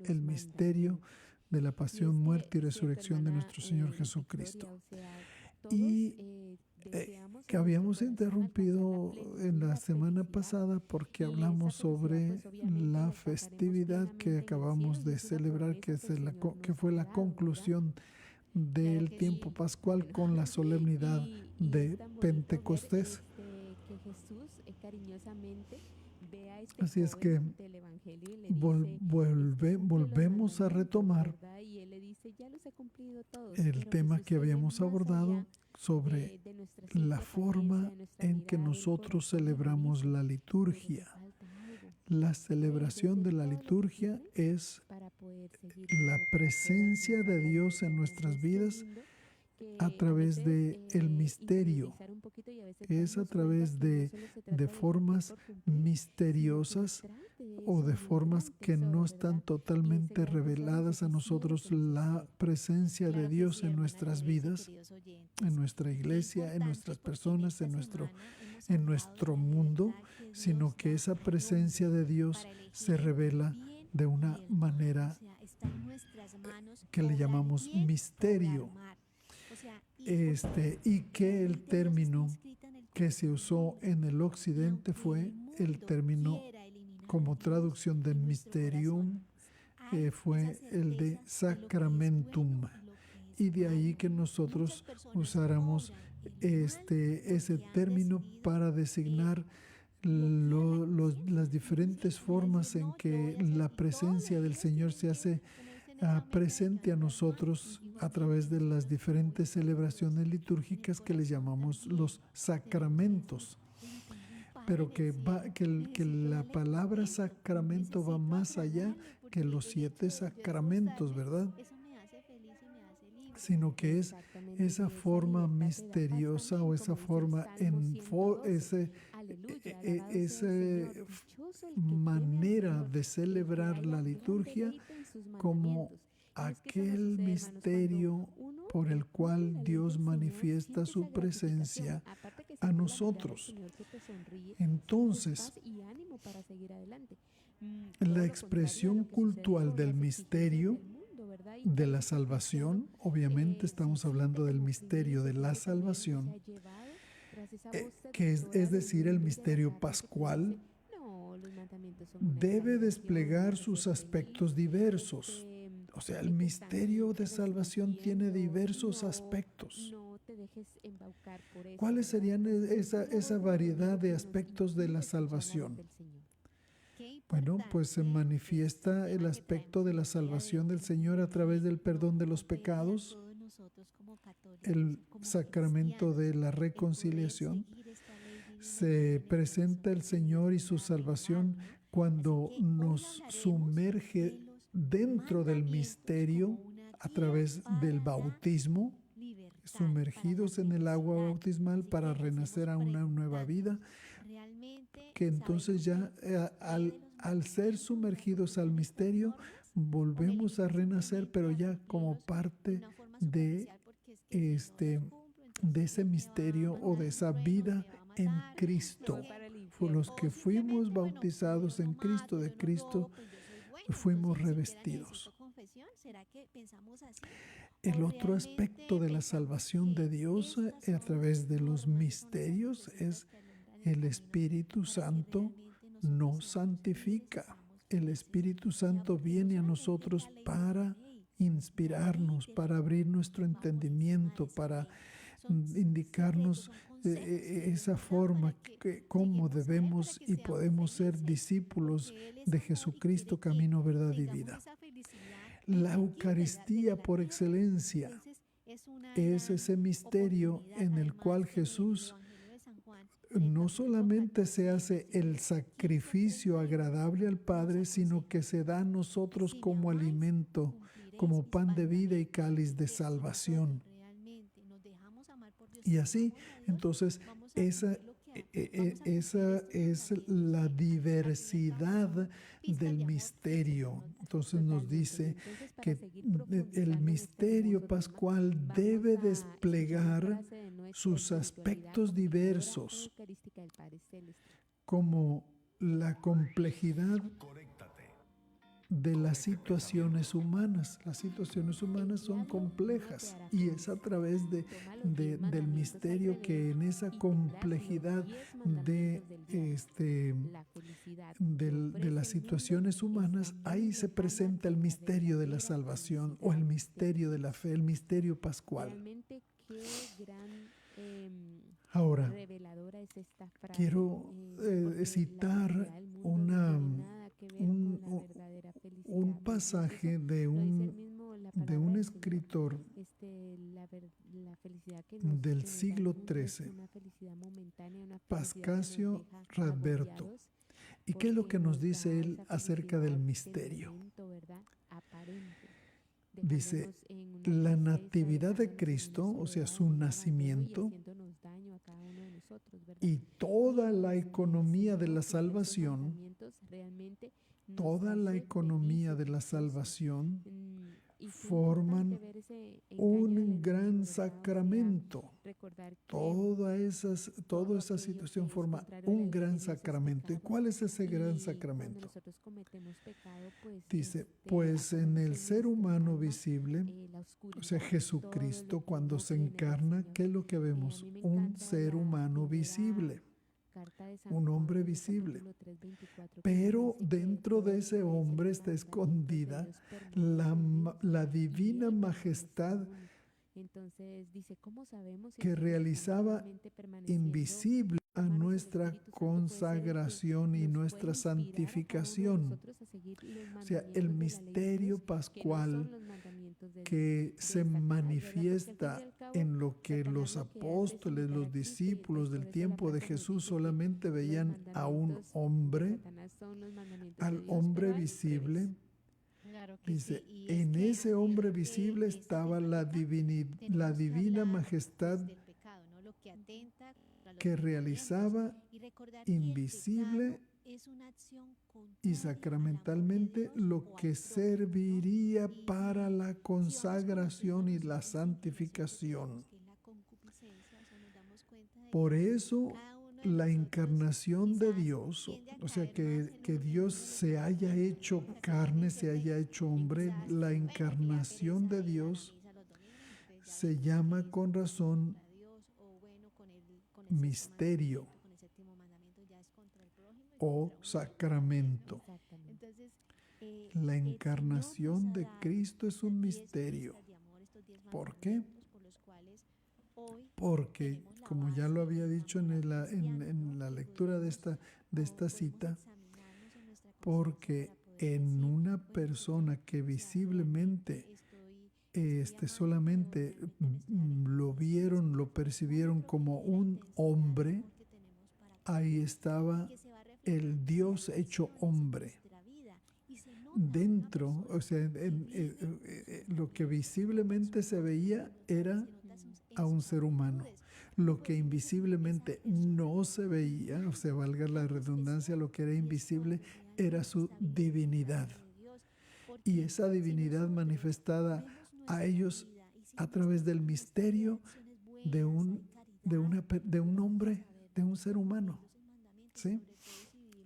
el misterio de la pasión, muerte y resurrección de nuestro Señor Jesucristo. Y que habíamos interrumpido en la semana pasada porque hablamos sobre la festividad que acabamos de celebrar, que fue la conclusión del tiempo pascual con la solemnidad de Pentecostés. Así es que volvemos a retomar el tema que habíamos abordado sobre la forma en que nosotros celebramos la liturgia. La celebración de la liturgia es la presencia de Dios en nuestras vidas a través del misterio. Es a través de formas misteriosas o de formas que no están totalmente reveladas a nosotros, la presencia de Dios en nuestras vidas, en nuestra iglesia, en nuestras personas, en nuestro mundo, sino que esa presencia de Dios se revela de una manera que le llamamos misterio. Y que el término que se usó en el occidente fue el término como traducción de mysterium, fue el de sacramentum. Y de ahí que nosotros usáramos ese término para designar las diferentes formas en que la presencia del Señor se hace presente a nosotros a través de las diferentes celebraciones litúrgicas que les llamamos los sacramentos. Pero que la palabra sacramento va más allá que los 7 sacramentos, ¿verdad? Sino que es esa forma misteriosa o esa forma, esa manera de celebrar la liturgia como aquel misterio por el cual Dios manifiesta su presencia a nosotros. Entonces, la expresión cultural del misterio de la salvación, obviamente estamos hablando del misterio de la salvación, que es decir, el misterio pascual, debe desplegar sus aspectos diversos. O sea, el misterio de salvación tiene diversos aspectos. ¿Cuáles serían esa variedad de aspectos de la salvación? Bueno, pues se manifiesta el aspecto de la salvación del Señor a través del perdón de los pecados, el sacramento de la reconciliación. Se presenta el Señor y su salvación cuando nos sumerge dentro del misterio a través del bautismo, sumergidos en el agua bautismal para renacer a una nueva vida, que entonces ya al ser sumergidos al misterio volvemos a renacer, pero ya como parte de ese misterio o de esa vida en Cristo. Por los que fuimos bautizados en Cristo, de Cristo fuimos revestidos. El otro aspecto de la salvación de Dios a través de los misterios es el Espíritu Santo nos santifica. El Espíritu Santo viene a nosotros para inspirarnos, para abrir nuestro entendimiento, para indicarnos esa forma, cómo debemos y podemos ser discípulos de Jesucristo, camino, verdad y vida. La Eucaristía por excelencia es ese misterio en el cual Jesús no solamente se hace el sacrificio agradable al Padre, sino que se da a nosotros como alimento, como pan de vida y cáliz de salvación. Y así, entonces, esa es la diversidad del misterio. Entonces nos dice que el misterio pascual debe desplegar sus aspectos diversos, como la complejidad de las situaciones humanas. Las situaciones humanas son complejas y es a través del misterio que en esa complejidad de, de las situaciones humanas, ahí se presenta el misterio de la salvación o el misterio de la fe, el misterio pascual. Ahora, quiero citar un pasaje de un escritor del siglo XIII, Pascasio Radberto. ¿Y qué es lo que nos dice él acerca del misterio? Dice, la natividad de Cristo, o sea, su nacimiento, y toda la economía de la salvación, forman un gran sacramento. Toda esa situación forma un gran sacramento. ¿Y cuál es ese gran sacramento? Dice, pues en el ser humano visible, o sea, Jesucristo, cuando se encarna, ¿qué es lo que vemos? Un ser humano visible, un hombre visible. Pero dentro de ese hombre está escondida la divina majestad que realizaba invisible a nuestra consagración y nuestra santificación. O sea, el misterio pascual que se manifiesta en lo que los apóstoles, los discípulos del tiempo de Jesús solamente veían a un hombre, al hombre visible. Dice, en ese hombre visible estaba la divina majestad que realizaba invisible y sacramentalmente lo que serviría para la consagración y la santificación. Por eso la encarnación de Dios, o sea, que Dios se haya hecho carne, se haya hecho hombre, la encarnación de Dios se llama con razón misterio o sacramento. La encarnación de Cristo es un misterio. ¿Por qué? Porque, como ya lo había dicho en la lectura de esta cita, porque en una persona que visiblemente solamente lo percibieron como un hombre, ahí estaba el Dios hecho hombre. Dentro, o sea, lo que visiblemente se veía era a un ser humano. Lo que invisiblemente no se veía, o sea, valga la redundancia, lo que era invisible era su divinidad. Y esa divinidad manifestada a ellos a través del misterio de un hombre, de un ser humano. ¿Sí?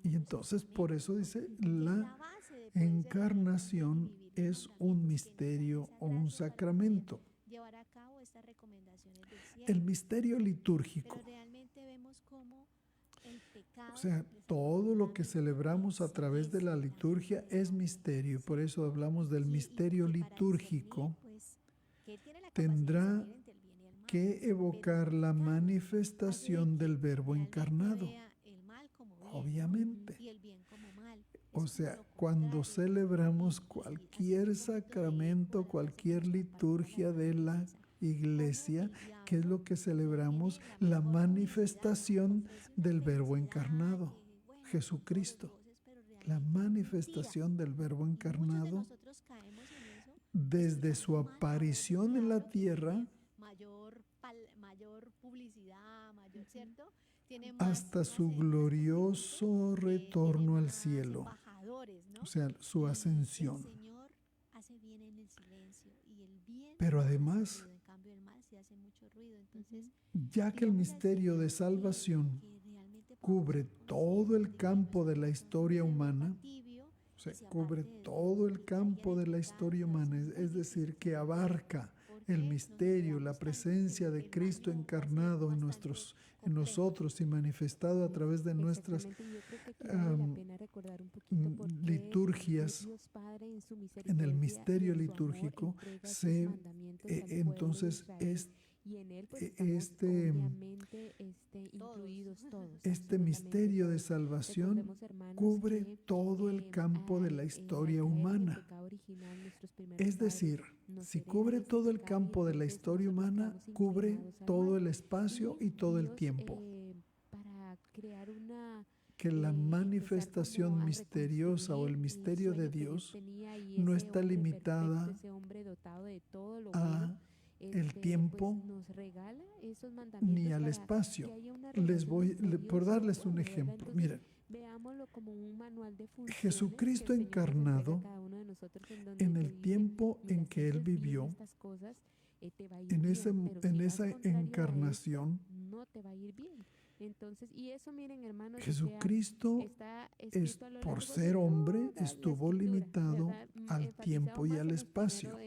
Y entonces por eso dice, la encarnación es un misterio o un sacramento. El misterio litúrgico, o sea, todo lo que celebramos a través de la liturgia es misterio. Por eso hablamos del misterio litúrgico. Tendrá que evocar la manifestación del Verbo encarnado. Obviamente. O sea, cuando celebramos cualquier sacramento, cualquier liturgia de la Iglesia, ¿qué es lo que celebramos? La manifestación del Verbo encarnado, Jesucristo. La manifestación del Verbo encarnado desde su aparición en la tierra hasta su glorioso retorno al cielo, o sea, su ascensión. Pero además, ya que el misterio de salvación cubre todo el campo de la historia humana, o sea, cubre todo el campo de la historia humana, es decir, que abarca el misterio, la presencia de Cristo encarnado en nosotros y manifestado a través de nuestras liturgias, en el misterio litúrgico, entonces este misterio de salvación cubre todo el campo de la historia humana. Es decir, si cubre todo el campo de la historia humana, cubre todo el espacio y todo el tiempo. Que la manifestación misteriosa o el misterio de Dios no está limitada a el tiempo ni al espacio. Por darles un ejemplo, miren, Jesucristo encarnado, en el tiempo en que Él vivió, en esa encarnación, Jesucristo, por ser hombre, estuvo limitado al tiempo y al espacio.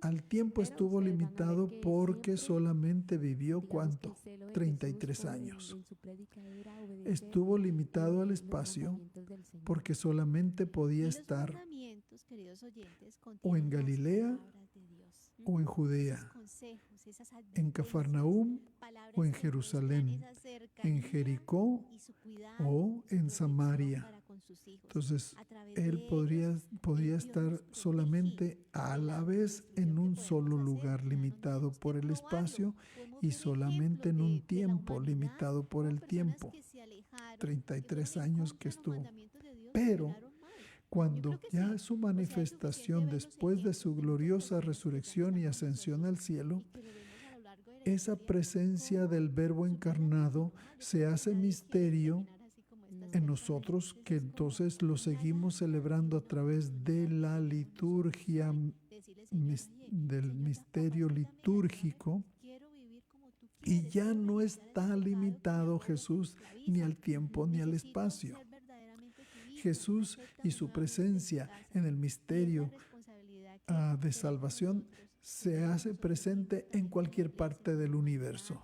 Al tiempo estuvo limitado porque solamente vivió, ¿cuánto? 33 años. Estuvo limitado al espacio porque solamente podía estar o en Galilea o en Judea, en Cafarnaúm o en Jerusalén, en Jericó o en Samaria. Entonces, él podría estar solamente a la vez en un solo lugar limitado por el espacio y solamente en un tiempo limitado por el tiempo. 33 años que estuvo. Pero cuando ya su manifestación después de su gloriosa resurrección y ascensión al cielo, esa presencia del Verbo encarnado se hace misterio en nosotros, que entonces lo seguimos celebrando a través de la liturgia, del misterio litúrgico, y ya no está limitado Jesús ni al tiempo ni al espacio. Jesús y su presencia en el misterio de salvación se hace presente en cualquier parte del universo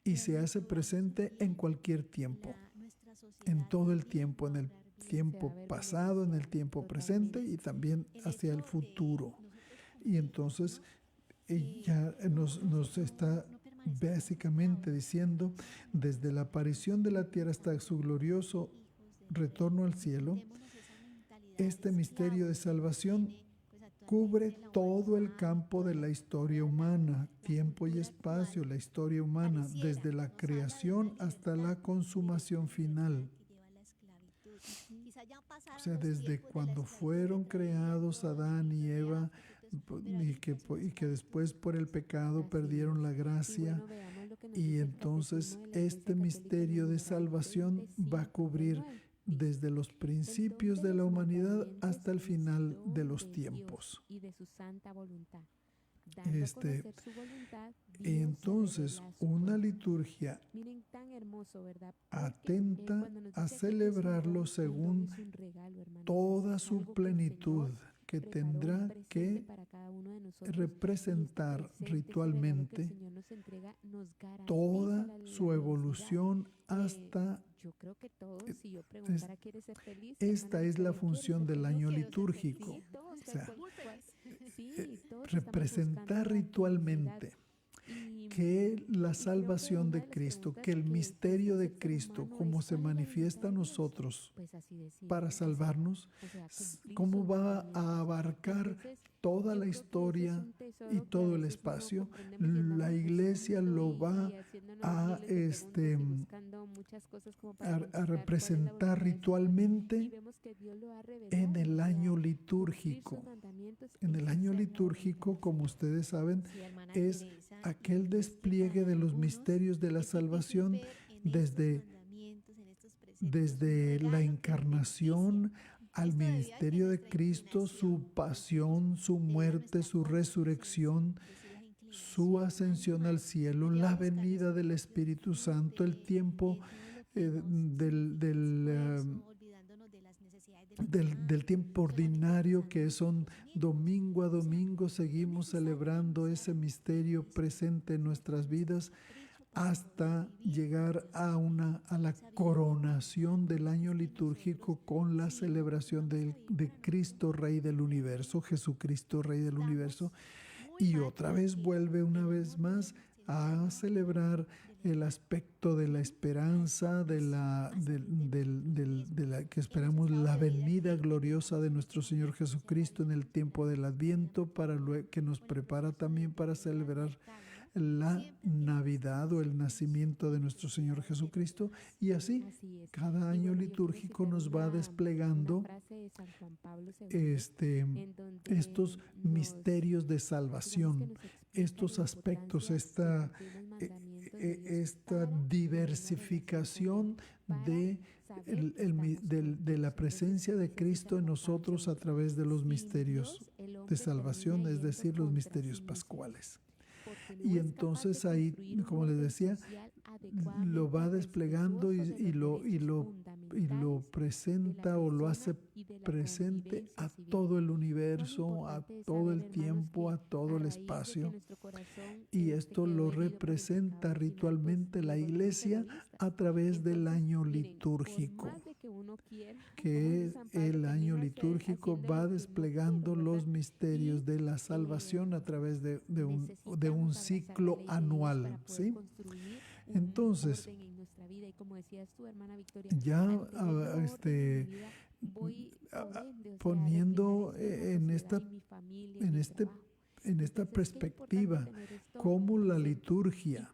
y se hace presente en cualquier tiempo, en todo el tiempo, en el tiempo pasado, en el tiempo presente y también hacia el futuro. Y entonces ya nos está básicamente diciendo, desde la aparición de la tierra hasta su glorioso retorno al cielo, este misterio de salvación cubre todo el campo de la historia humana, tiempo y espacio, la historia humana, desde la creación hasta la consumación final. O sea, desde cuando fueron creados Adán y Eva, y que después por el pecado perdieron la gracia, y entonces este misterio de salvación va a cubrir desde los principios de la humanidad hasta el final de los tiempos. Entonces, una liturgia atenta a celebrarlo según toda su plenitud, que tendrá que representar ritualmente toda su evolución hasta... Esta es la función del año litúrgico. O sea, representar ritualmente que la salvación de Cristo, que el misterio de Cristo, cómo se manifiesta a nosotros para salvarnos, cómo va a abarcar toda la historia y todo el espacio. La iglesia lo va a representar ritualmente en el año litúrgico. En el año litúrgico, como ustedes saben, es aquel despliegue de los misterios de la salvación desde la encarnación al ministerio de Cristo, su pasión, su muerte, su resurrección, su ascensión al cielo, la venida del Espíritu Santo, el tiempo del tiempo ordinario, que son domingo a domingo, seguimos celebrando ese misterio presente en nuestras vidas hasta llegar a la coronación del año litúrgico con la celebración de Cristo Rey del Universo, Jesucristo Rey del Universo, y otra vez vuelve una vez más a celebrar el aspecto de la esperanza, que esperamos la venida gloriosa de nuestro Señor Jesucristo en el tiempo del Adviento, que nos prepara también para celebrar la Navidad o el nacimiento de nuestro Señor Jesucristo. Y así, cada año litúrgico nos va desplegando estos misterios de salvación, estos aspectos, esta diversificación de la presencia de Cristo en nosotros a través de los misterios de salvación, es decir, los misterios pascuales. Y entonces ahí, como les decía, lo va desplegando y lo presenta o lo hace presente a todo el universo, a todo el tiempo, a todo el espacio. Y esto lo representa ritualmente la Iglesia a través del año litúrgico, que el año litúrgico va desplegando los misterios de la salvación a través de un ciclo anual, ¿sí? Entonces, ya poniendo en esta perspectiva cómo la liturgia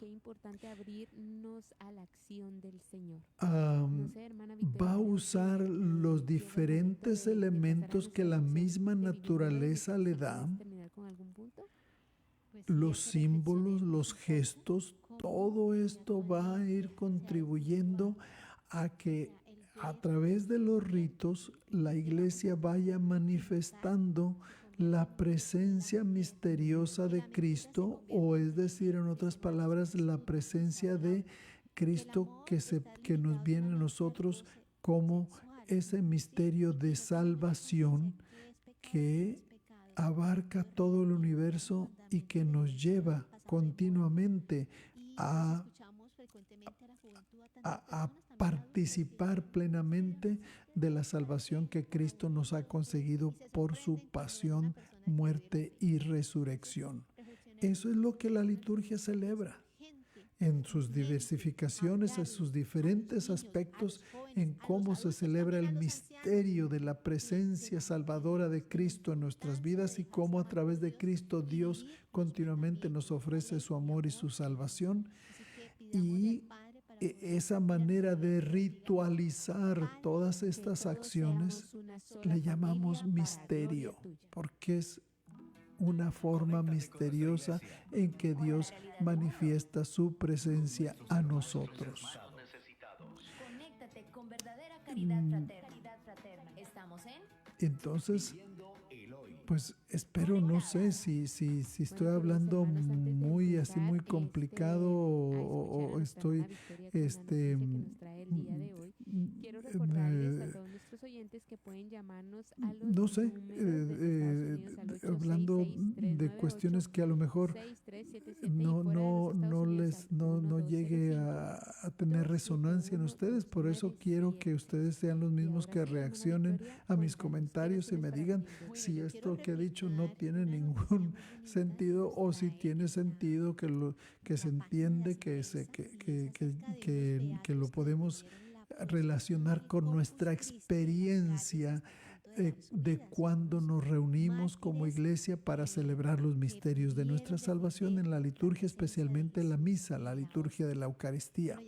va a usar los diferentes elementos que la misma naturaleza le da, los símbolos, los gestos, todo esto va a ir contribuyendo a que a través de los ritos la Iglesia vaya manifestando la presencia misteriosa de Cristo, o es decir, en otras palabras, la presencia de Cristo que nos viene a nosotros como ese misterio de salvación que abarca todo el universo y que nos lleva continuamente a participar plenamente de la salvación que Cristo nos ha conseguido por su pasión, muerte y resurrección. Eso es lo que la liturgia celebra en sus diversificaciones, en sus diferentes aspectos, en cómo se celebra el misterio de la presencia salvadora de Cristo en nuestras vidas y cómo a través de Cristo Dios continuamente nos ofrece su amor y su salvación. Y esa manera de ritualizar todas estas acciones le llamamos misterio, porque es una forma misteriosa en que Dios manifiesta su presencia a nosotros. Conéctate con verdadera caridad fraterna. Estamos en Entonces, pues espero, no sé si estoy hablando muy complicado o estoy Quiero recordarles a todos nuestros oyentes que pueden llamarnos a los no sé, números de Estados Unidos al hablando de cuestiones que a lo mejor no llegue a tener resonancia en ustedes. Por eso quiero que ustedes sean los mismos que reaccionen a mis comentarios y me digan si esto que he dicho no tiene ningún sentido o si tiene sentido, que se entiende, que lo podemos relacionar con nuestra experiencia de cuando nos reunimos como iglesia para celebrar los misterios de nuestra salvación en la liturgia, especialmente en la misa, la liturgia de la Eucaristía.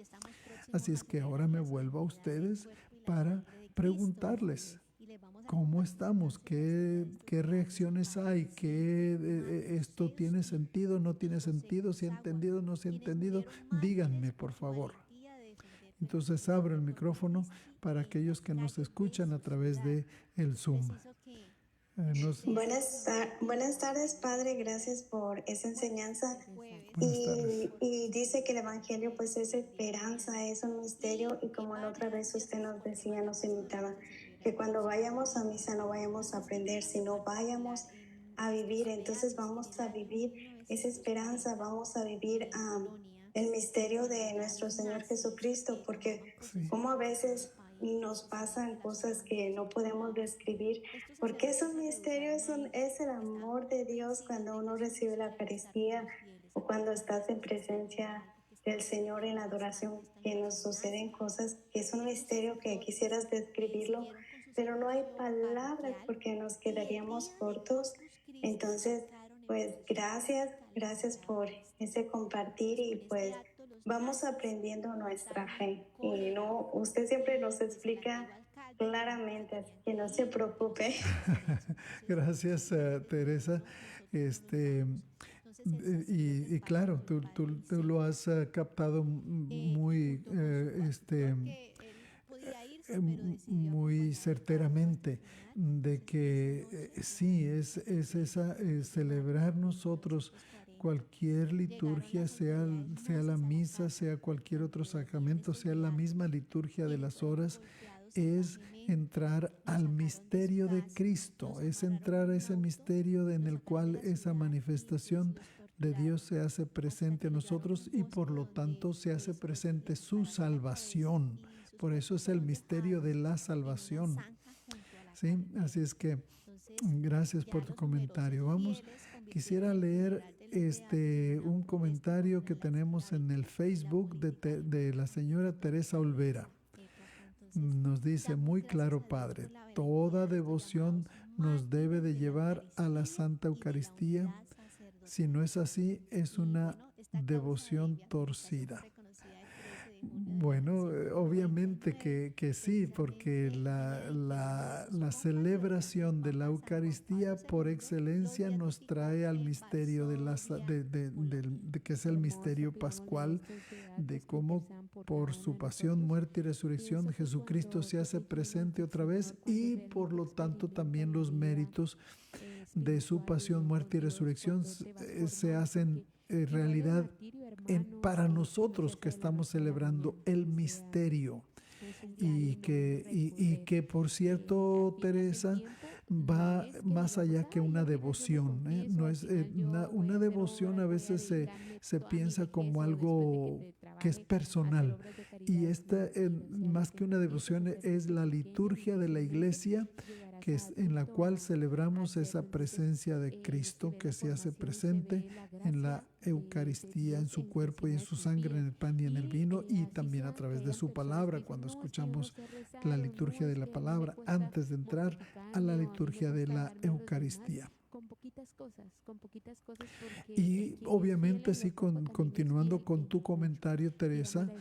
Así es que ahora me vuelvo a ustedes para preguntarles cómo estamos, qué reacciones hay, esto tiene sentido, no tiene sentido, si ha entendido, no se ha entendido. Díganme, por favor. Entonces abro el micrófono para aquellos que nos escuchan a través de el Zoom. Buenas tardes, Padre. Gracias por esa enseñanza. Buenas tardes. Y dice que el Evangelio pues es esperanza, es un misterio, y como la otra vez usted nos decía, nos invitaba, que cuando vayamos a misa no vayamos a aprender, sino vayamos a vivir. Entonces vamos a vivir esa esperanza, vamos a vivir el misterio de nuestro Señor Jesucristo, porque Sí. como a veces nos pasan cosas que no podemos describir, porque es un misterio, es el amor de Dios cuando uno recibe la Eucaristía o cuando estás en presencia del Señor en adoración, que nos suceden cosas que es un misterio que quisieras describirlo, pero no hay palabras porque nos quedaríamos cortos. Entonces, pues gracias por ese compartir, y pues vamos aprendiendo nuestra fe. Y no, usted siempre nos explica claramente, así que no se preocupe. Gracias, Teresa. Y claro, tú lo has captado muy certeramente, de que sí, es esa, celebrar nosotros cualquier liturgia, sea la misa, sea cualquier otro sacramento, sea la misma liturgia de las horas, es entrar al misterio de Cristo, es entrar a ese misterio en el cual esa manifestación de Dios se hace presente a nosotros y por lo tanto se hace presente su salvación. Por eso es el misterio de la salvación. ¿Sí? Así es que gracias por tu comentario. Quisiera leer un comentario que tenemos en el Facebook de la señora Teresa Olvera. Nos dice: muy claro, Padre, toda devoción nos debe de llevar a la Santa Eucaristía. Si no es así, es una devoción torcida. Bueno, obviamente que sí, porque la celebración de la Eucaristía por excelencia nos trae al misterio de que es el misterio pascual, de cómo por su pasión, muerte y resurrección Jesucristo se hace presente otra vez, y por lo tanto también los méritos de su pasión, muerte y resurrección se hacen realidad para nosotros que estamos celebrando el misterio. Y que por cierto, Teresa, va más allá que una devoción, ¿eh? No es una devoción, a veces se piensa como algo que es personal, y esta, más que una devoción, es la liturgia de la iglesia, que es en la cual celebramos esa presencia de Cristo que se hace presente en la Eucaristía, en su cuerpo y en su sangre, en el pan y en el vino, y también a través de su palabra, cuando escuchamos la liturgia de la palabra antes de entrar a la liturgia de la Eucaristía. Y obviamente sí, continuando con tu comentario, Teresa,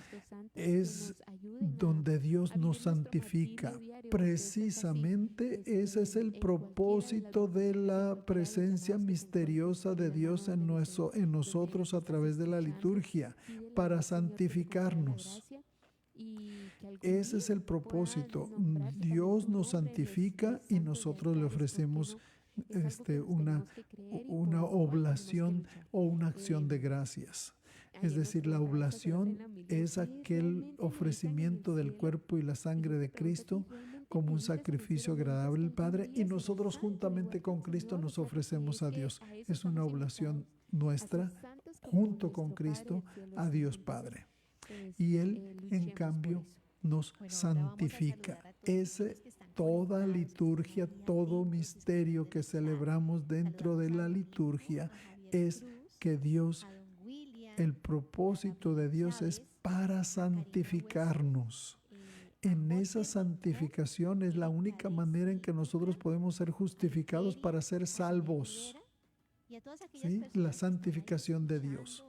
es donde Dios nos santifica. Precisamente ese es el propósito de la presencia misteriosa de Dios en nosotros a través de la liturgia, para santificarnos. Ese es el propósito. Dios nos santifica y nosotros le ofrecemos una oblación o una acción de gracias. Es decir, la oblación es aquel ofrecimiento del cuerpo y la sangre de Cristo como un sacrificio agradable al Padre, y nosotros juntamente con Cristo nos ofrecemos a Dios. Es una oblación nuestra junto con Cristo a Dios Padre. Y Él, en cambio, nos santifica. Toda liturgia, todo misterio que celebramos dentro de la liturgia es que Dios, el propósito de Dios es para santificarnos. En esa santificación es la única manera en que nosotros podemos ser justificados para ser salvos. ¿Sí? La santificación de Dios.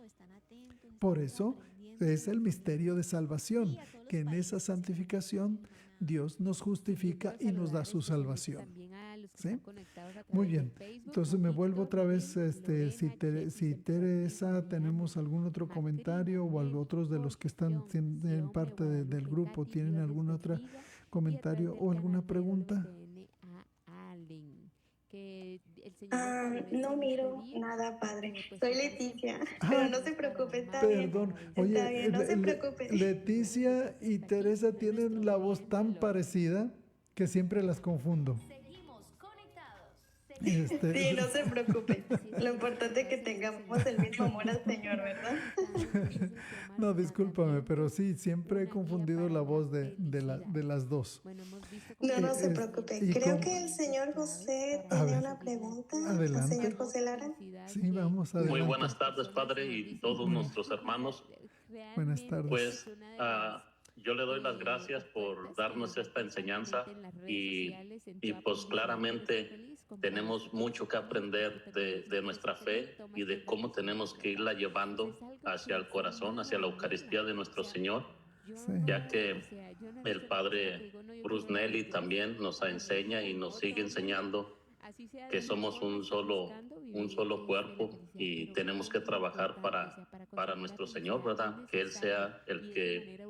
Por eso es el misterio de salvación, que en esa santificación Dios nos justifica y nos da su salvación. ¿Sí? Muy bien. Entonces me vuelvo otra vez, si Teresa, tenemos algún otro comentario, o otros de los que están en parte del grupo tienen algún otro comentario o alguna pregunta. No miro nada, Padre. Soy Leticia, Ah, pero no se preocupe, está bien. Perdón. Está Oye, bien, no se preocupe. Leticia y Teresa tienen la voz tan parecida que siempre las confundo. Seguimos conectados. Sí, no se preocupe. Lo importante es que tengamos el mismo amor al Señor, ¿verdad? No, discúlpame, pero sí, siempre he confundido la voz de las dos. No se es- preocupe. y Creo con- que el señor José A tiene ver, una pregunta. ¿El adelante. señor José Lara? Sí, vamos, Muy adelante. buenas tardes, Padre, y todos nuestros hermanos. Buenas tardes. Pues yo le doy las gracias por darnos esta enseñanza y pues claramente tenemos mucho que aprender de nuestra fe y de cómo tenemos que irla llevando hacia el corazón, hacia la Eucaristía de nuestro Señor, Sí. ya que el Padre Bruce Nelly también nos enseña y nos sigue enseñando que somos un solo cuerpo y tenemos que trabajar para nuestro Señor, ¿verdad? Que Él sea el que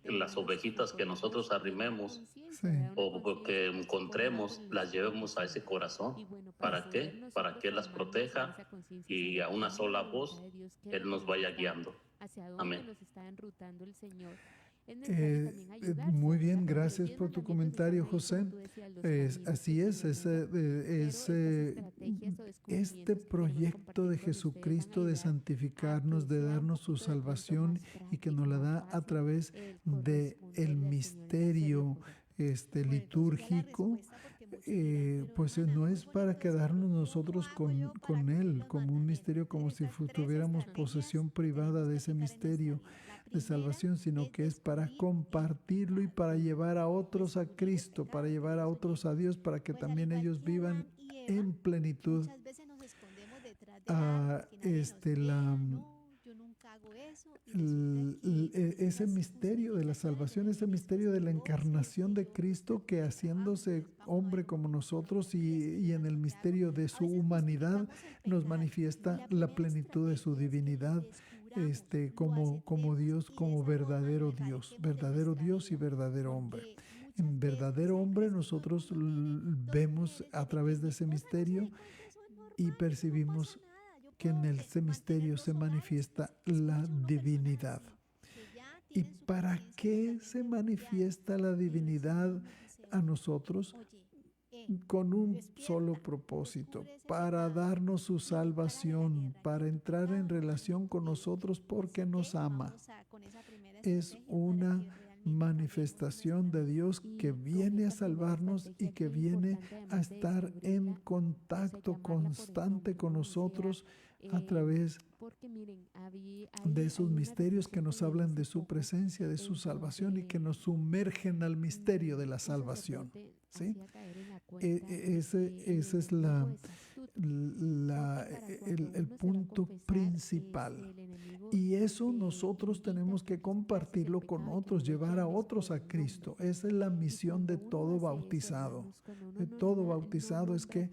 las ovejitas que nosotros arrimemos Sí. o que encontremos, las llevemos a ese corazón. ¿Para qué? Para que Él las proteja y a una sola voz Él nos vaya guiando. Amén. Muy bien, gracias por tu comentario, José. Así es, este proyecto de Jesucristo de santificarnos, de darnos su salvación y que nos la da a través de el misterio litúrgico, pues no es para quedarnos nosotros con Él como un misterio, como si tuviéramos posesión privada de ese misterio de salvación, sino que es para compartirlo y para llevar a otros a Cristo, para llevar a otros a Dios, para que también ellos vivan en plenitud ese misterio de la salvación, ese misterio de la encarnación de Cristo, que haciéndose hombre como nosotros y en el misterio de su humanidad nos manifiesta la plenitud de su divinidad, como Dios, como verdadero Dios y verdadero hombre. En verdadero hombre nosotros vemos a través de ese misterio y percibimos que en ese misterio se manifiesta la divinidad. ¿Y para qué se manifiesta la divinidad a nosotros? Con un solo propósito, para darnos su salvación, para entrar en relación con nosotros porque nos ama. Es una manifestación de Dios que viene a salvarnos y que viene a estar en contacto constante con nosotros a través de esos misterios que nos hablan de su presencia, de su salvación y que nos sumergen al misterio de la salvación. ¿Sí? Ese es el punto principal. Y eso nosotros tenemos que compartirlo con otros, llevar a otros a Cristo. Esa es la misión de todo bautizado. De todo bautizado es que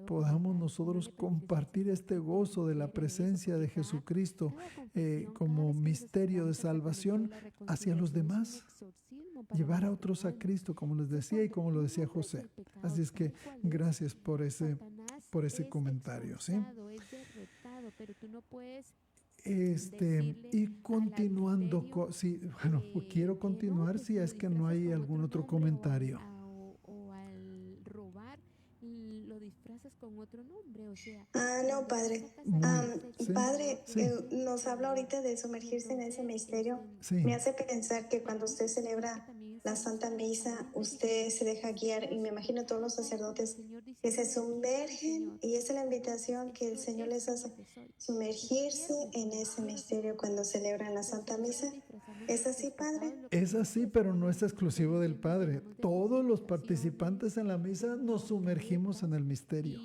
podamos nosotros compartir este gozo de la presencia de Jesucristo como misterio de salvación hacia los demás. Llevar a otros a Cristo, como les decía y como lo decía José. Así es que gracias por ese comentario, ¿sí? Y continuando, quiero continuar si es que no hay algún otro comentario. No, Padre. Padre, nos habla ahorita de sumergirse en ese misterio. Sí. Me hace pensar que cuando usted celebra la Santa Misa, usted se deja guiar, y me imagino todos los sacerdotes que se sumergen, y esa es la invitación que el Señor les hace, sumergirse en ese misterio cuando celebran la Santa Misa. ¿Es así, Padre? Es así, pero no es exclusivo del Padre. Todos los participantes en la misa nos sumergimos en el misterio.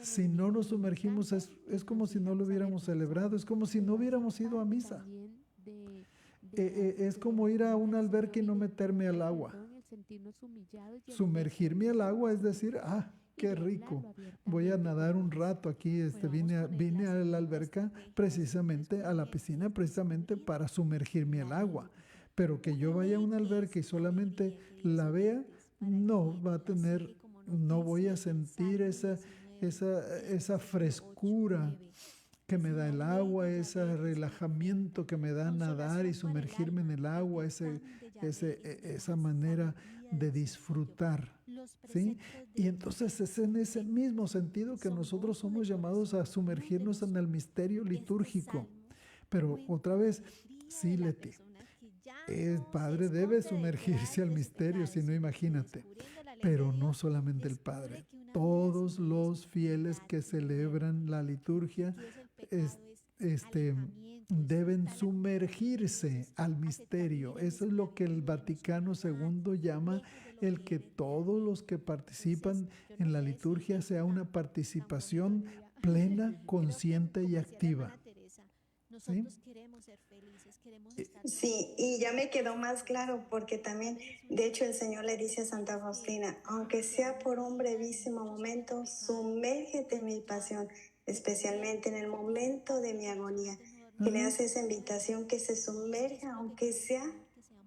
Si no nos sumergimos, es como si no lo hubiéramos celebrado, es como si no hubiéramos ido a misa. Es como ir a una alberca y no meterme al agua. Sumergirme al agua es decir, qué rico, voy a nadar un rato aquí, vine a la alberca precisamente, a la piscina precisamente para sumergirme al agua. Pero que yo vaya a una alberca y solamente la vea, no voy a sentir esa frescura que me da el agua, ese relajamiento que me da nadar y sumergirme en el agua, esa manera de disfrutar, ¿sí? Y entonces es en ese mismo sentido que nosotros somos llamados a sumergirnos en el misterio litúrgico. Pero otra vez, sí, Leti, el Padre debe sumergirse al misterio, si no, imagínate. Pero no solamente el Padre, todos los fieles que celebran la liturgia deben sumergirse al misterio. Eso es lo que el Vaticano II llama el que todos los que participan en la liturgia sea una participación plena, consciente y activa. ¿Sí? Sí, y ya me quedó más claro porque también, de hecho, el Señor le dice a Santa Faustina, aunque sea por un brevísimo momento, sumérgete en mi pasión, especialmente en el momento de mi agonía. Y le hace esa invitación que se sumerja, aunque sea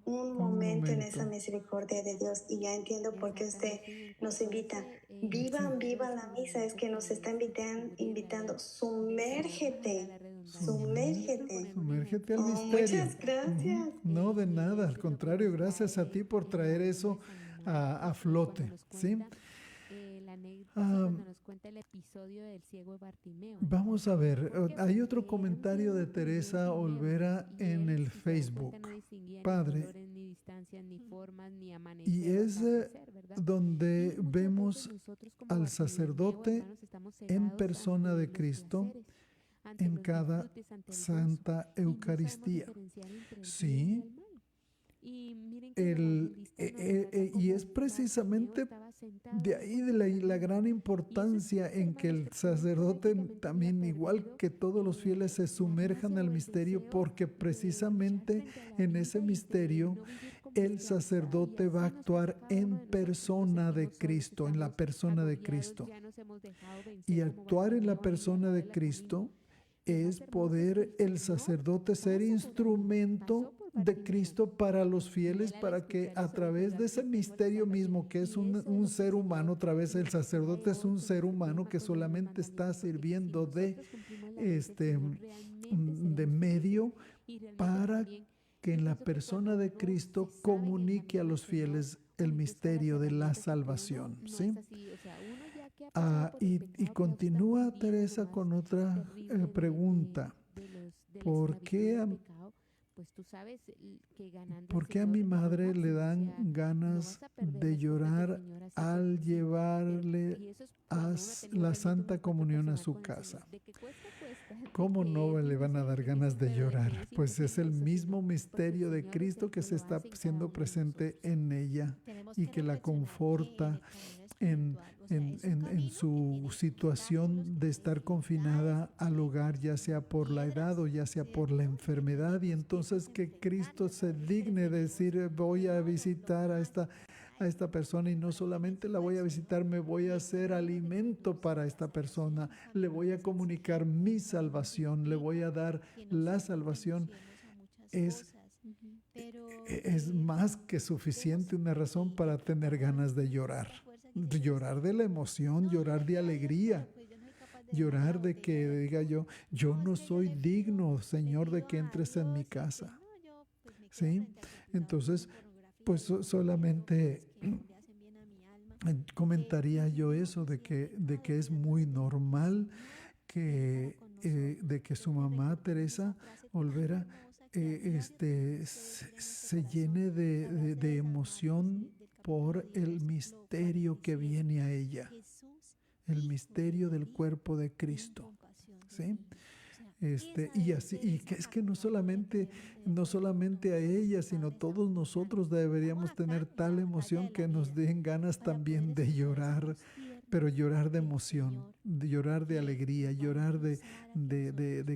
un momento en esa misericordia de Dios. Y ya entiendo por qué usted nos invita. Vivan la misa, es que nos está invitando. Sumérgete al misterio. Muchas gracias. No, de nada, al contrario, gracias a ti por traer eso a flote, ¿sí? Cuando nos cuenta el episodio del ciego Bartimeo. Vamos a ver, hay otro comentario de Teresa Olvera en el Facebook. Padre, y es donde vemos al sacerdote en persona de Cristo en cada Santa Eucaristía. Sí. Y es precisamente de ahí la gran importancia en que el sacerdote también, igual que todos los fieles, se sumerjan al misterio, porque precisamente en ese misterio el sacerdote va a actuar en persona de Cristo, en la persona de Cristo. Y actuar en la persona de Cristo es poder el sacerdote ser instrumento de Cristo para los fieles, para que a través de ese misterio mismo, que es un ser humano, otra vez el sacerdote es un ser humano que solamente está sirviendo de medio para que en la persona de Cristo comunique a los fieles el misterio de la salvación, ¿sí? Y continúa Teresa con otra pregunta. ¿Por qué a mi madre le dan ganas de llorar al llevarle a la Santa Comunión a su casa? ¿Cómo no le van a dar ganas de llorar? Pues es el mismo misterio de Cristo que se está siendo presente en ella y que la conforta en su situación de estar confinada al hogar, ya sea por la edad o ya sea por la enfermedad, y entonces que Cristo se digne de decir: voy a visitar a esta persona, y no solamente la voy a visitar, me voy a hacer alimento para esta persona, le voy a comunicar mi salvación, le voy a dar la salvación. Es más que suficiente una razón para tener ganas de llorar. Llorar de la emoción, llorar de alegría, llorar de que diga yo no soy digno, Señor, de que entres en mi casa. ¿Sí? Entonces, pues solamente comentaría yo eso, de que es muy normal de que su mamá, Teresa Olvera, se llene de emoción por el misterio que viene a ella, el misterio del cuerpo de Cristo, ¿sí? Y que es que no solamente a ella, sino todos nosotros deberíamos tener tal emoción que nos den ganas también de llorar, pero llorar de emoción, de llorar de alegría, llorar de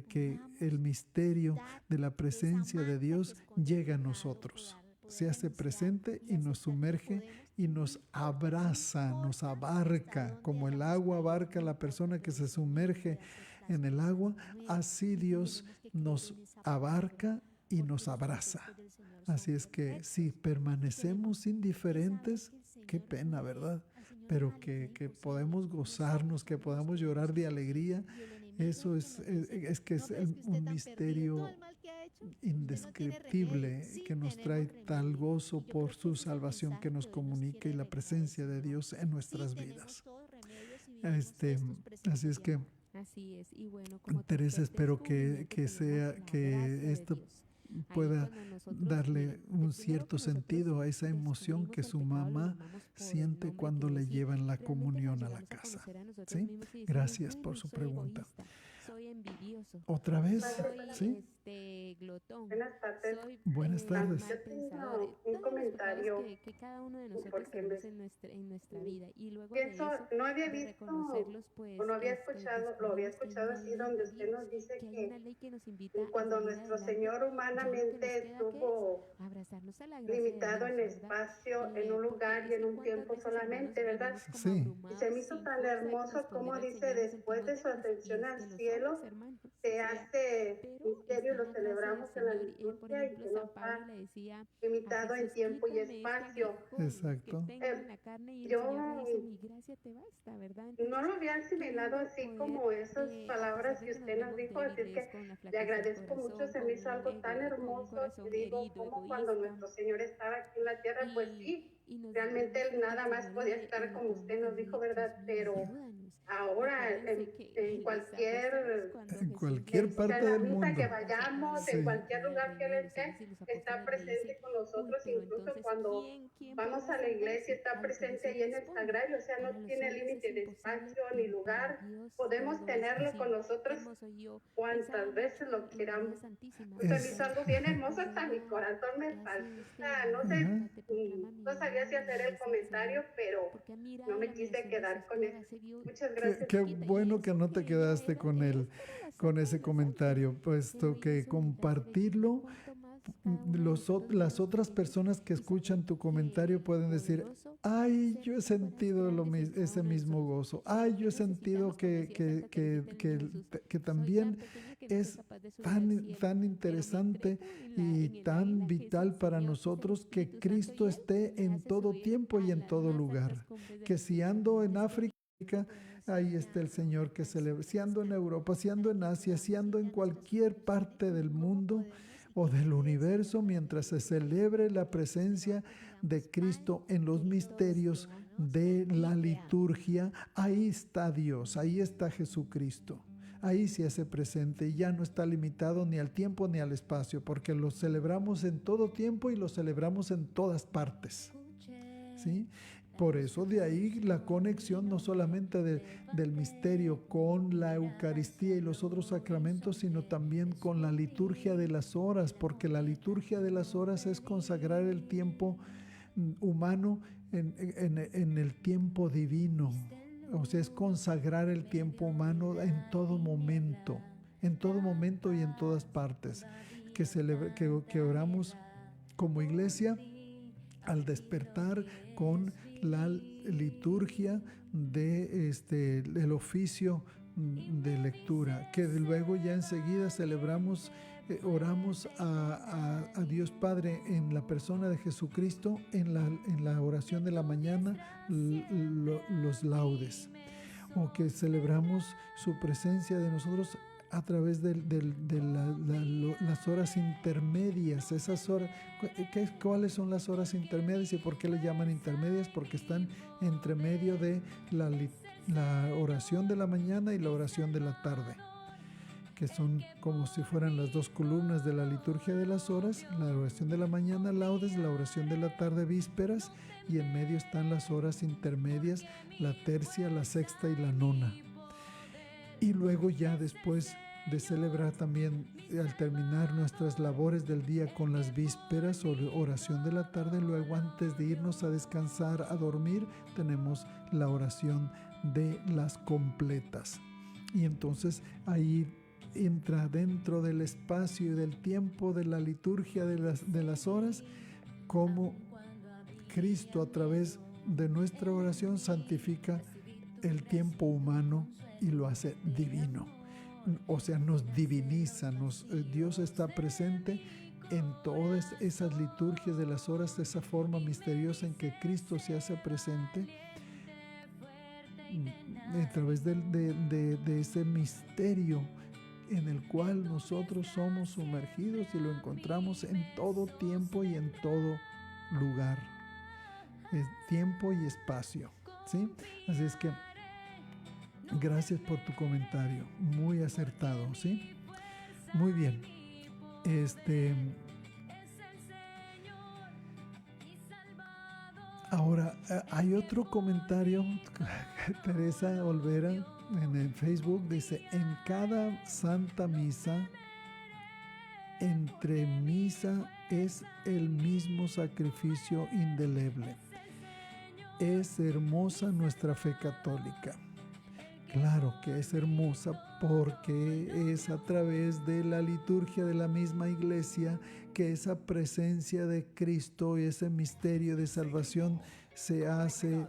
que el misterio de la presencia de Dios llega a nosotros, se hace presente y nos sumerge y nos abraza, nos abarca, como el agua abarca a la persona que se sumerge en el agua, así Dios nos abarca y nos abraza. Así es que si permanecemos indiferentes, qué pena, ¿verdad? pero que podemos gozarnos, que podamos llorar de alegría. Eso es que es un misterio indescriptible que nos trae tal gozo por su salvación que nos comunica y la presencia de Dios en nuestras vidas. Así es que, Así es, y bueno, como Teresa, espero que esto pueda darle un cierto sentido a esa emoción que su mamá siente cuando le llevan la comunión a la casa. ¿Sí? Gracias por su pregunta. Soy envidioso. ¿Otra vez? Soy ¿Sí? glotón. Buenas tardes. Soy Buenas tardes. Yo tengo un comentario que cada uno de nosotros porque tenemos en nuestra vida, y luego pienso, de eso, no había de visto reconocerlos, pues, o no había escuchado, lo había escuchado así donde usted nos dice que hay que una ley que nos invita cuando a salir nuestro adelante, Señor ya lo que nos humanamente queda, ¿qué estuvo es? Abrazarnos a la gracia de limitado Dios, en ¿verdad? espacio, en un Porque lugar y es en que un cuántas tiempo veces, hermanos, solamente, ¿verdad? vivimos como Sí. Y abrumados, se me hizo sin tan fuerza de hermoso como responder al dice, Señor, nos después de sentimos su ascensión débiles, al que lo cielo, somos, hermanos, o se sea, hace pero misterio, está lo la gracia del celebramos en la Señor. Por liturgia y ejemplo, que no San Pablo está le decía a limitado en Jesús, tiempo y quítame este espacio. aguijón que Exacto. tengo en la carne, y el Yo Señor le dice, mi gracia te basta, ¿verdad? no Entonces, lo había qué asimilado lindo así poder, como esas a palabras pesar de que que nos usted nos vemos dijo, así es débiles, que con la le flaqueza del agradezco mucho, corazón, se me hizo algo tan con un hermoso que corazón digo, herido, como cuando egoísta, nuestro Señor estaba aquí en la tierra, pues sí, y nos realmente damos Él cuenta nada al más Señor podía y estar le como usted nos podemos dijo, decir, ¿verdad? Dios mío, Pero ayúdanos. ahora Acuérdense que en en las cualquier, apóstoles, cuando En Jesús cualquier les sea, parte en la del misa mundo. que vayamos, Sí. en cualquier del lugar que Él reino de los esté, cielos y los está apóstoles le presente dice, con uy, nosotros, pero incluso entonces, cuando ¿quién vamos podrá a la iglesia, salvarse? está A lo que presente Jesús ahí en el responde, sagrario, o sea, no para los tiene hombres es límite de imposible, espacio ni pero para lugar. Dios Podemos todo es tenerlo con posible. Qué nosotros hermoso. Yo cuantas pensaba veces mucho lo en María queramos. Santísima, Se me hizo Es- algo bien hermoso, cuando hasta mi ella corazón me hace palpita. No sé, Ajá. te proclama mi no sabía si alma y hacer le el dice al comentario, Señor, pero porque ha mirado no me la quise humillación de su quedar con esclava, eso. se vio Muchas Qué, gracias. qué chiquita, y bueno que eso no te que ella quedaste era, con ella es para las con altas ese de los altos, comentario, pero puesto ella que hizo humildad de chiquita. compartirlo, Cuánto más cada uno de nosotros las vemos otras a Jesús personas que y escuchan saber tu que comentario pueden decir, poderoso ay, hacer yo he las cosas sentido grandes en cada ese uno de mismo nosotros. gozo, Pero ay, yo he necesitamos, sentido como decía Santa Teresita el Niño Jesús, que soy tan también pequeña que no soy es capaz de subir al cielo, tan pero me interesante entrego y en tan la que es el vital para Señor, que es el nosotros que Espíritu Santo, Cristo y Él esté me en hace todo subir tiempo y a en las todo más altas lugar. cumbres de Que las si ando en montañas, África, ahí está el Señor que celebra. Si ando en Europa, si ando en Asia, si ando en cualquier parte del mundo o del universo, mientras se celebre la presencia de Cristo en los misterios de la liturgia, ahí está Dios, ahí está Jesucristo. Ahí se hace presente y ya no está limitado ni al tiempo ni al espacio, porque lo celebramos en todo tiempo y lo celebramos en todas partes. ¿Sí? Por eso de ahí la conexión no solamente del misterio con la Eucaristía y los otros sacramentos, sino también con la liturgia de las horas, porque la liturgia de las horas es consagrar el tiempo humano en el tiempo divino. O sea, es consagrar el tiempo humano en todo momento y en todas partes. Que oramos como iglesia al despertar con la liturgia del oficio de lectura, que luego ya enseguida celebramos, oramos a Dios Padre en la persona de Jesucristo, en la oración de la mañana, los laudes, o que celebramos su presencia de nosotros a través de las horas intermedias. Esas horas, ¿cuáles son las horas intermedias y por qué le llaman intermedias? Porque están entre medio de la oración de la mañana y la oración de la tarde, que son como si fueran las dos columnas de la liturgia de las horas. La oración de la mañana, laudes, la oración de la tarde, vísperas, y en medio están las horas intermedias, la tercia, la sexta y la nona. Y luego ya después de celebrar también, al terminar nuestras labores del día con las vísperas o oración de la tarde, luego antes de irnos a descansar, a dormir, tenemos la oración de las completas. Y entonces ahí entra dentro del espacio y del tiempo de la liturgia de las horas, como Cristo a través de nuestra oración santifica el tiempo humano y lo hace divino. O sea, nos diviniza, Dios está presente en todas esas liturgias de las horas, de esa forma misteriosa en que Cristo se hace presente, a través de ese misterio en el cual nosotros somos sumergidos y lo encontramos en todo tiempo y en todo lugar, tiempo y espacio, ¿sí? Así es que gracias por tu comentario, muy acertado, ¿sí? Muy bien. Ahora, hay otro comentario. Teresa Olvera en el Facebook dice: en cada Santa Misa, entre misa es el mismo sacrificio indeleble. Es hermosa nuestra fe católica. Claro que es hermosa porque es a través de la liturgia de la misma iglesia que esa presencia de Cristo y ese misterio de salvación se hace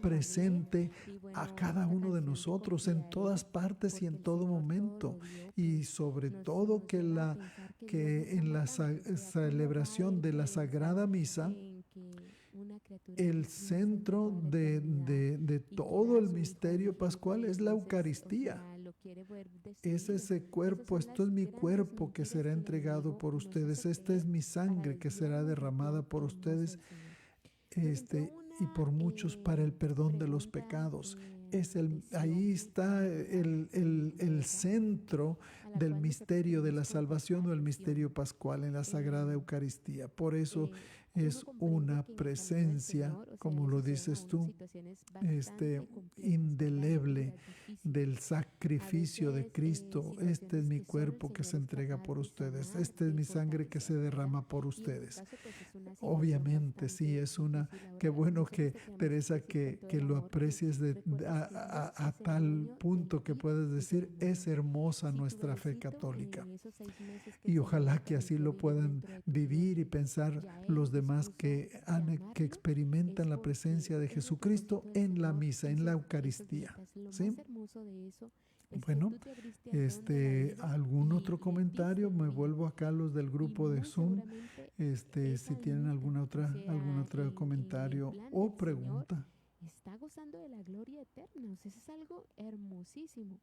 presente a cada uno de nosotros en todas partes y en todo momento, y sobre todo que en la celebración de la Sagrada Misa el centro de todo el misterio pascual es la Eucaristía. Es ese cuerpo, esto es mi cuerpo que será entregado por ustedes, esta es mi sangre que será derramada por ustedes y por muchos para el perdón de los pecados. Ahí está el centro del misterio de la salvación o el misterio pascual en la Sagrada Eucaristía. Por eso es una presencia, como lo dices tú, indeleble del sacrificio de Cristo. Este es mi cuerpo que se entrega por ustedes. Esta es mi sangre que se derrama por ustedes. Obviamente, sí, qué bueno que, Teresa, que lo aprecies a tal punto que puedes decir, es hermosa nuestra fe católica. Y ojalá que así lo puedan vivir y pensar los demás que experimentan la presencia de Jesucristo en la misa, en la Eucaristía, ¿sí? Bueno, ¿algún otro comentario? Me vuelvo acá a los del grupo de Zoom, si tienen algún otro comentario o pregunta. Está gozando de la gloria eterna, o sea, eso es algo hermosísimo.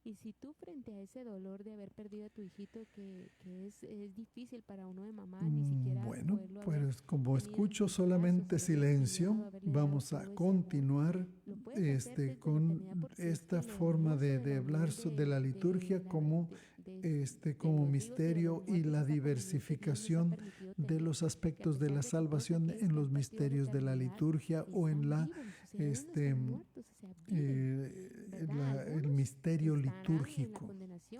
Y si tú, frente a ese dolor de haber perdido a tu hijito, que es difícil para uno de mamá, ni siquiera bueno, pues como escucho solamente silencio, vamos a continuar con esta forma de hablar de la liturgia como misterio y la diversificación de los aspectos de la salvación en los misterios de la liturgia o en el misterio litúrgico,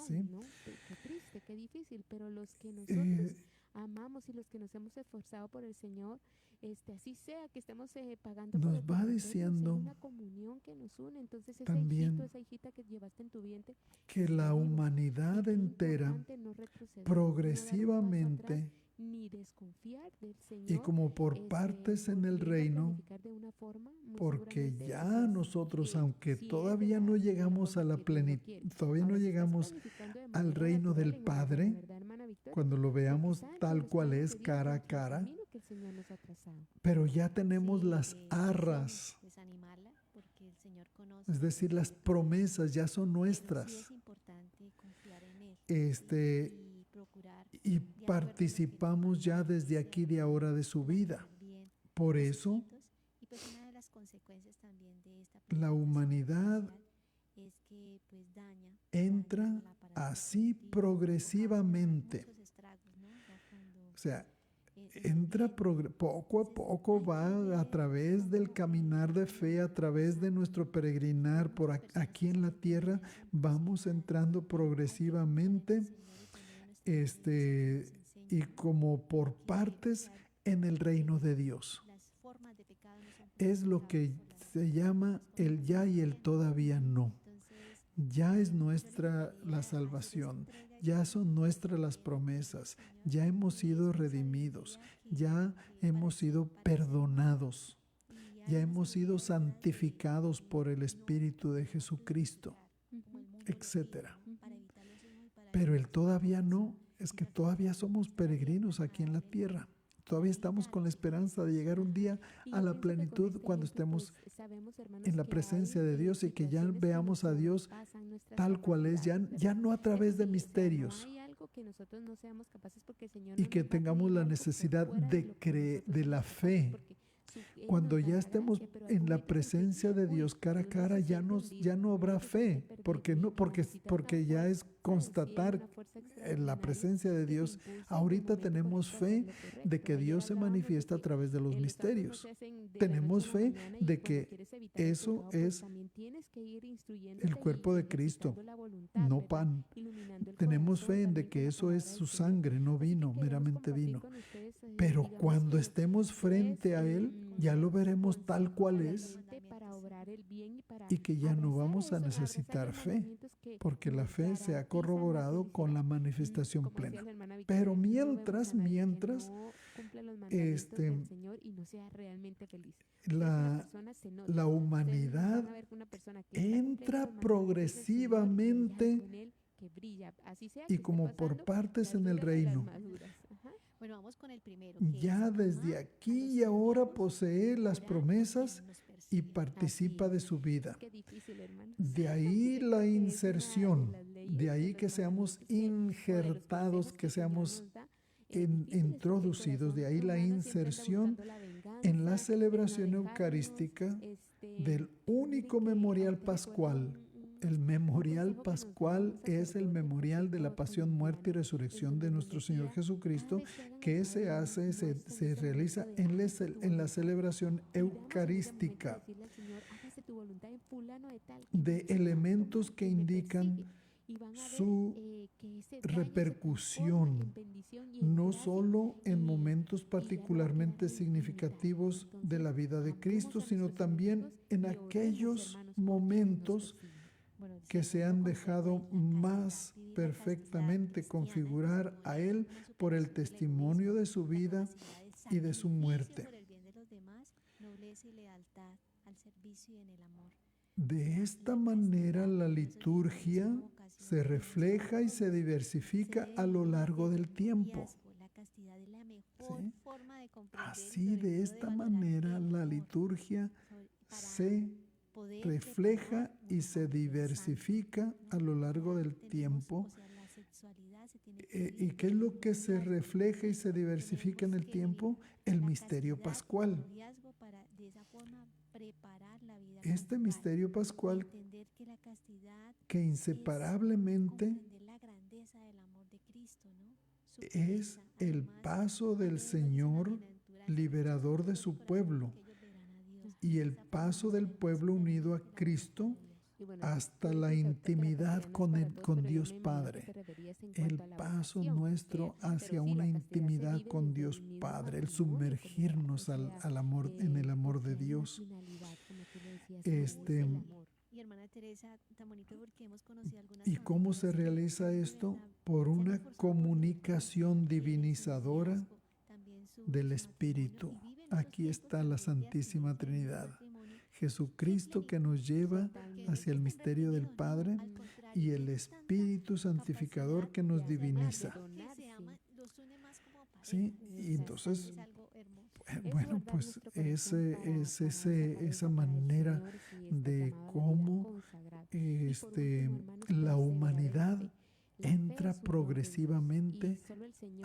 ¿sí? Qué triste, qué difícil, pero los que nosotros amamos y los que nos hemos esforzado por el Señor, así sea que estemos pagando nos por va diciendo una comunión que nos une. Entonces también esa hijita que llevaste en tu vientre, que la humanidad entera progresivamente ni desconfiar del Señor, y como por partes en el reino, porque ya nosotros, aunque todavía no llegamos a la plenitud, todavía no llegamos al reino del Padre, cuando lo veamos tal cual es, cara a cara, pero ya tenemos las arras, es decir, las promesas ya son nuestras. Y participamos ya desde aquí de ahora de su vida. Por eso, la humanidad entra así progresivamente. O sea, poco a poco, va a través del caminar de fe, a través de nuestro peregrinar por aquí en la tierra, vamos entrando progresivamente y como por partes en el reino de Dios. Es lo que se llama el ya y el todavía no. Ya es nuestra la salvación, ya son nuestras las promesas, ya hemos sido redimidos, ya hemos sido perdonados, ya hemos sido santificados por el Espíritu de Jesucristo, etcétera. Pero el todavía no, es que todavía somos peregrinos aquí en la tierra. Todavía estamos con la esperanza de llegar un día a la plenitud cuando estemos en la presencia de Dios y que ya veamos a Dios tal cual es, ya no a través de misterios, y que tengamos la necesidad de la fe. Cuando ya estemos en la presencia de Dios cara a cara, ya no habrá fe, porque ya es constatar en la presencia de Dios. Ahorita tenemos fe de que Dios se manifiesta a través de los misterios. Tenemos fe de que eso es el cuerpo de Cristo, no pan. Tenemos fe en de que eso es su sangre, no vino, meramente vino. Pero cuando estemos frente a Él, ya lo veremos tal cual es, y que ya no vamos a necesitar fe, porque la fe se ha corroborado con la manifestación plena. Pero mientras la humanidad entra progresivamente y como por partes en el reino. Bueno, vamos con el primero. Ya desde aquí y ahora posee las promesas y participa de su vida. De ahí la inserción, de ahí que seamos injertados, que seamos introducidos, de ahí la inserción en la celebración eucarística del único memorial pascual. El memorial pascual es el memorial de la pasión, muerte y resurrección de nuestro Señor Jesucristo, que se realiza en la celebración eucarística, de elementos que indican su repercusión, no solo en momentos particularmente significativos de la vida de Cristo, sino también en aquellos momentos que se han dejado más perfectamente configurar a Él por el testimonio de su vida y de su muerte. De esta manera la liturgia se refleja y se diversifica a lo largo del tiempo. ¿Sí? Así, de esta manera la liturgia se refleja y se diversifica a lo largo del tiempo. ¿Y qué es lo que se refleja y se diversifica en el tiempo? El misterio pascual. Este misterio pascual que inseparablemente es el paso del Señor liberador de su pueblo y el paso del pueblo unido a Cristo hasta la intimidad con Dios Padre. El paso nuestro hacia una intimidad con Dios Padre, el sumergirnos al amor, en el amor de Dios. Y hermana Teresa, tan bonito porque hemos conocido algunas ¿Y cómo se realiza esto? Por una comunicación divinizadora del Espíritu. Aquí está la Santísima Trinidad. Jesucristo que nos lleva hacia el misterio del Padre y el Espíritu Santificador que nos diviniza. ¿Sí? Y entonces, bueno, pues esa manera de cómo la humanidad entra progresivamente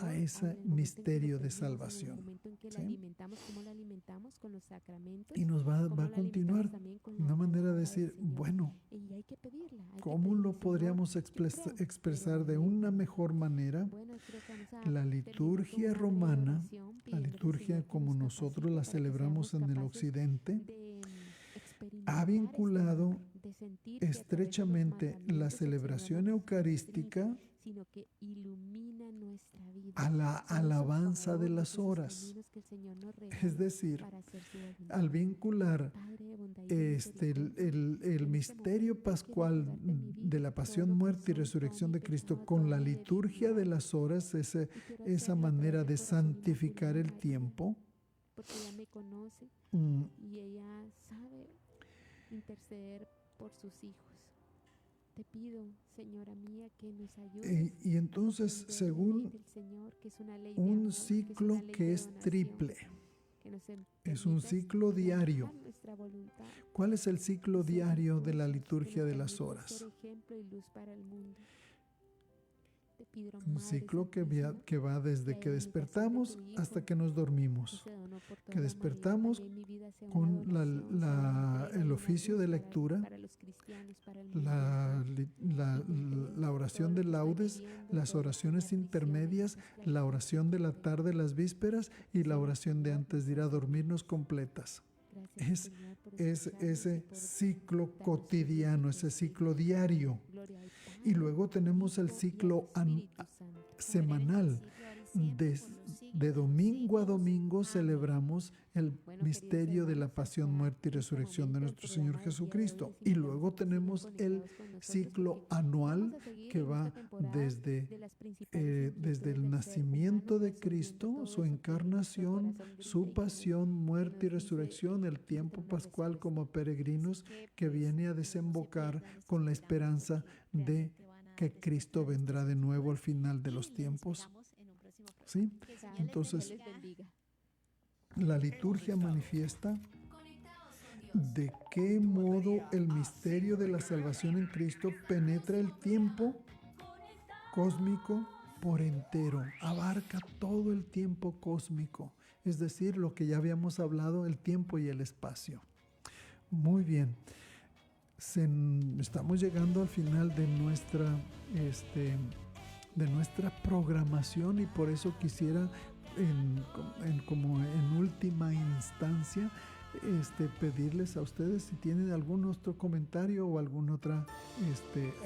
a ese misterio de salvación. ¿Sí? Y nos va a continuar una manera de decir, bueno, ¿cómo lo podríamos expresar de una mejor manera? La liturgia romana, la liturgia como nosotros la celebramos en el occidente, ha vinculado estrechamente la celebración eucarística a la alabanza de las horas. Es decir, al vincular el misterio pascual de la pasión, muerte y resurrección de Cristo con la liturgia de las horas, esa manera de santificar el tiempo, porque ella me conoce y ella sabe interceder por sus hijos. Te pido, Señora mía, que nos ayudes Y entonces, a entender la ley según del Señor, que es una ley de un amor, que es una ciclo ley que de es donación, triple, que nos es un permitas ciclo diario. trabajar nuestra voluntad ¿Cuál es el ciclo y ser diario de la virtuosos, que liturgia nos de las permitas ser horas? ejemplo y luz para el mundo. Te pido, Un Madre ciclo Santísima, que va desde la que imitación de despertamos tu hasta Hijo, que nos que dormimos. se donó por Que toda la humanidad, despertamos también mi vida sea una con donación, sea una entrega el y una oficio luz de lectura, para los cristianos, para el mundo la, entero. li- Y la- te entrego la todo oración lo de que estoy laudes, viviendo, las todo lo que me oraciones aprisiona, intermedias, me la esclaviza, oración de la Señor. tarde, las vísperas y la Señor, oración de Señor, antes de ir a dormirnos completas. gracias, Es Señor, por escucharnos y ese por ciclo darnos cotidiano, sabiduría, ese ciclo Espíritu diario. Santo. Gloria al Y Padre, luego tenemos el Hijo y al ciclo Espíritu Santo. semanal. De domingo a domingo celebramos el Bueno, misterio queridos de la hermanos, pasión, hasta muerte y este resurrección de momento el nuestro Señor programa del día de hoy Jesucristo. les Y invitamos luego a que sigan tenemos el conectados con nosotros ciclo porque anual vamos a seguir que en esta va temporada desde, de las principales desde inquietudes el del ser nacimiento humano, de resolviendo Cristo, todo su eso que nuestro encarnación, corazón grita su y pasión, muerte y nos dice resurrección, el necesita tiempo una pascual respuesta. como peregrinos que pues, viene a desembocar con la esperanza de que Cristo vendrá de nuevo al final de los tiempos. ¿Sí? Entonces, Dios les bendiga. la liturgia manifiesta de qué modo el misterio de la salvación en Cristo penetra el tiempo cósmico por entero, abarca todo el tiempo cósmico, es decir, lo que ya habíamos hablado, el tiempo y el espacio. Muy bien, estamos llegando al final de nuestra programación y por eso quisiera como en última instancia pedirles a ustedes si tienen algún otro comentario o alguna otra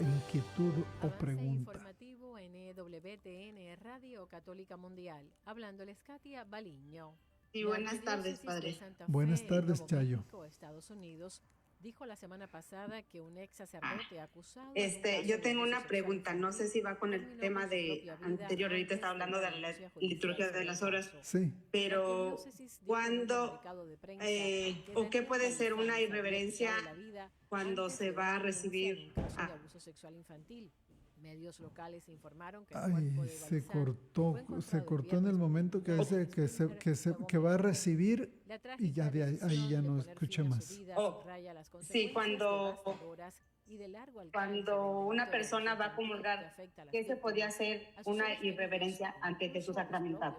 inquietud o Avance pregunta. informativo en EWTN Radio Católica Mundial. Hablándoles Katia Baliño. Sí, La buenas tardes, Arquidiócesis padre. de Santa Fe, Buenas en tardes, Nuevo Chayo. México, Estados Unidos, dijo la semana pasada que un ex sacerdote acusado Yo tengo una pregunta, no sé si va con el tema de anterior, ahorita estaba hablando de la liturgia de las horas, Sí, pero ¿cuándo o qué puede ser una irreverencia cuando se va a recibir? abuso sexual infantil? Medios locales informaron que el ay, cuerpo de se Balizán cortó fue encontrado en el viernes momento que por dice que va a recibir y ya de ahí ya no escuché más. Sí, cuando una persona va a comulgar, ¿qué se podía hacer una irreverencia ante Jesús sacramentado?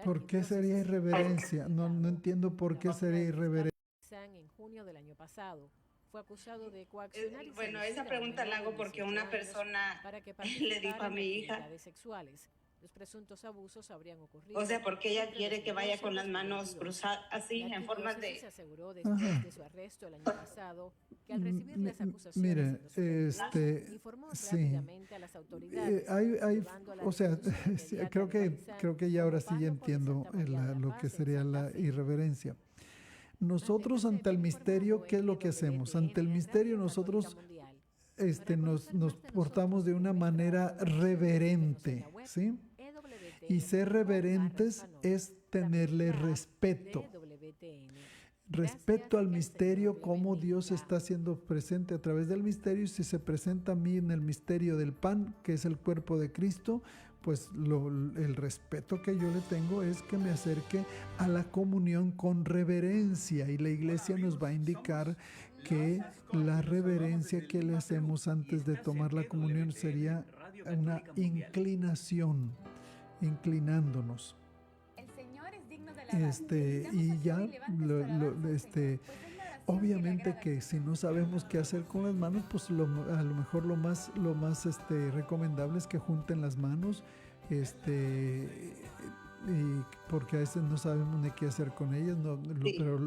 ¿Por qué sería irreverencia? No entiendo por qué sería irreverencia. En junio del año pasado fue acusado de coaccionar y Bueno, seducir esa a pregunta la menor de hago porque 18 una años persona para que le dijo participara a en mi hija, actividades sexuales. Los presuntos abusos habrían ocurrido. o sea, porque ella entre quiere que vaya 2012 con y las manos 2022. cruzadas, así, La en forma arquidiócesis de... aseguró después Ajá. de su arresto el año pasado que al recibir las acusaciones Mire, en los medios, informó sí. rápidamente a las autoridades, llevando a la O sea, destitución sí, inmediata creo de que Balizán ya ahora como sí ya párroco de entiendo Santa María de la lo Paz que en sería Santa la Fe. irreverencia. Nosotros ante el misterio, ¿qué es lo que hacemos? Ante el misterio nosotros nos portamos de una manera reverente, ¿sí? Y ser reverentes es tenerle respeto. Respeto al misterio, cómo Dios está siendo presente a través del misterio. Y si se presenta a mí en el misterio del pan, que es el cuerpo de Cristo, pues el respeto que yo le tengo es que me acerque a la comunión con reverencia. Y la iglesia nos va a indicar que la reverencia que le hacemos antes de tomar la comunión sería una inclinación, inclinándonos. Y ya obviamente que si no sabemos qué hacer con las manos, pues a lo mejor lo más recomendable es que junten las manos, y porque a veces no sabemos ni qué hacer con ellas, pero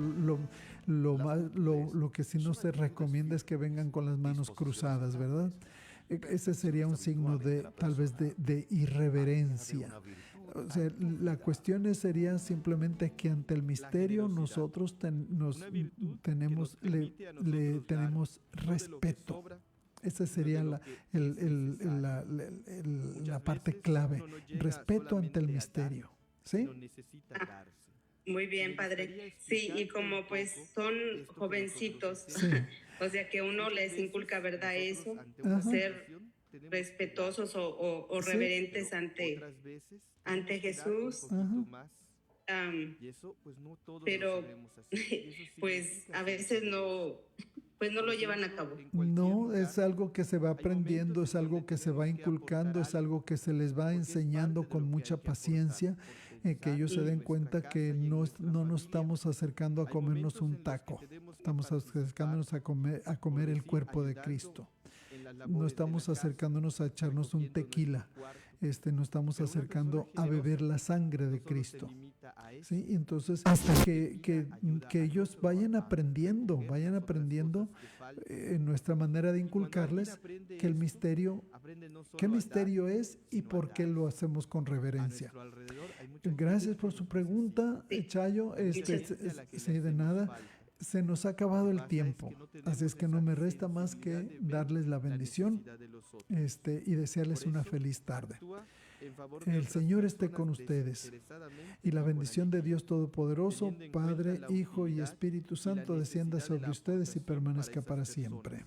lo que sí no se recomienda es que vengan con las manos cruzadas, ¿verdad? Ese sería un signo tal vez de irreverencia. O sea, la cuestión sería simplemente que ante el misterio nosotros tenemos respeto. Esa sería la parte clave. Respeto ante el misterio. ¿Sí? Muy bien, padre. Sí, y como pues son jovencitos, Sí. O sea, que uno les inculca, ¿verdad? Eso, Ajá. ser respetuosos o Sí. reverentes ante Jesús. Ajá. Pero pues a veces no, pues no lo llevan a cabo. No, es algo que se va aprendiendo, es algo que se va inculcando, es algo que se les va enseñando con mucha paciencia, que ellos se den cuenta que no nos estamos acercando a comernos un taco, estamos acercándonos a comer el cuerpo de Cristo. No estamos acercándonos a echarnos un tequila, no estamos acercando a beber la sangre de Cristo. ¿Sí? Entonces, que ellos vayan aprendiendo en nuestra manera de inculcarles que el misterio, qué misterio es y por qué lo hacemos con reverencia. Gracias por su pregunta, Chayo. Sí, de nada. Se nos ha acabado el tiempo, así es que no me resta más que darles la bendición y desearles una feliz tarde. El Señor esté con ustedes y la bendición de Dios Todopoderoso, Padre, Hijo y Espíritu Santo descienda sobre ustedes y permanezca para siempre.